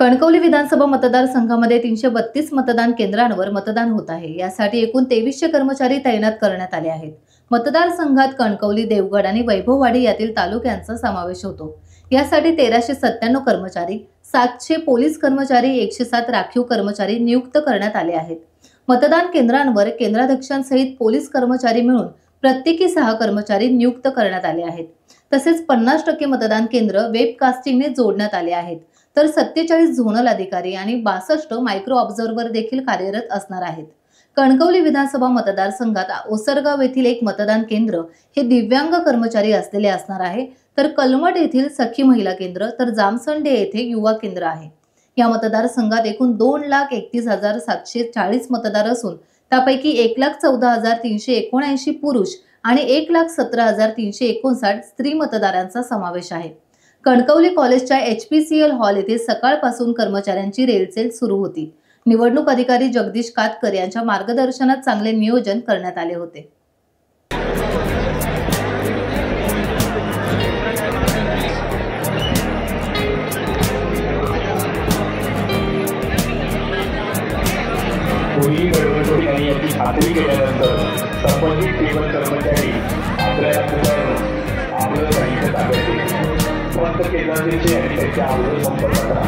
कणकवली विधानसभा मतदारसंघामध्ये 332 मतदान केंद्रांवर मतदान होत आहे। यासाठी एकूण 2300 कर्मचारी तैनात करण्यात आले आहेत। मतदारसंघात कणकवली, देवगड आणि वैभववाडी यातील तालुक्यांचा समावेश होतो। यासाठी 1397 कर्मचारी, 700 पोलीस कर्मचारी, 107 राखीव कर्मचारी नियुक्त करण्यात आले आहेत। मतदान केंद्रांवर केंद्राध्यक्षांसहित पोलीस कर्मचारी मिळून प्रत्येकी 6 कर्मचारी नियुक्त करण्यात आले आहेत। तसेच 50% मतदान केंद्र वेबकास्टिंगने जोडण्यात आले आहेत। तर 47 झोनल अधिकारी आणि 62 मायक्रो ऑब्झर्व्हर देखील कार्यरत असणार आहेत। कणकवली विधानसभा मतदारसंघात ओसरगाव येथील एक मतदान केंद्र हे दिव्यांग कर्मचारी असलेले असणार आहे, तर कलमट येथील सखी महिला केंद्र, तर जामसंडे येथे युवा केंद्र आहे। या मतदारसंघात एकूण 2,31,740 मतदार असून त्यापैकी 1,14,379 पुरुष आणि 1,17,359 स्त्री मतदारांचा समावेश आहे। कणकवली कॉलेजच्या HPCL हॉल येथे सकाळपासून कर्मचाऱ्यांची रेलचेल सुरू होती। निवडणूक अधिकारी जगदीश कातकर यांच्या मार्गदर्शनात चांगले नियोजन करण्यात आले होते। कोणी गडबड नाही याची खात्री केल्यानंतर संबंधित टेबल कर्मचारी आपलं साहित्य ताब्यात घेतील। पंत केंद्राचे आणि त्याच्या अगोदर संपर्क करा।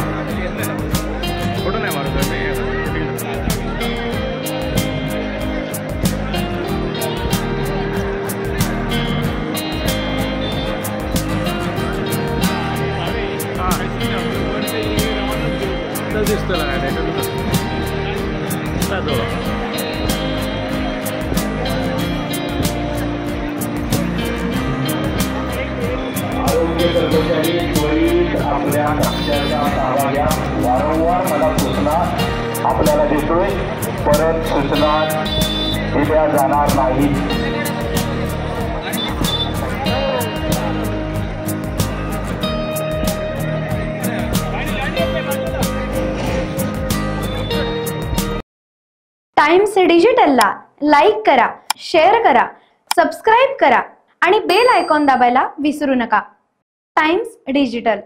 फोटो नाही मारत दिसतं आरोग्य कर्मचारी त्वरित आपल्या कक्षाचा ताबा घ्या। वारंवार मला सूचना आपल्याला देतोय, परत सूचना दिल्या जाणार नाही। टाइम्स डिजिटलला लाईक करा, शेअर करा, सबस्क्राईब करा आणि बेल आयकॉन दाबायला विसरू नका। Times digital.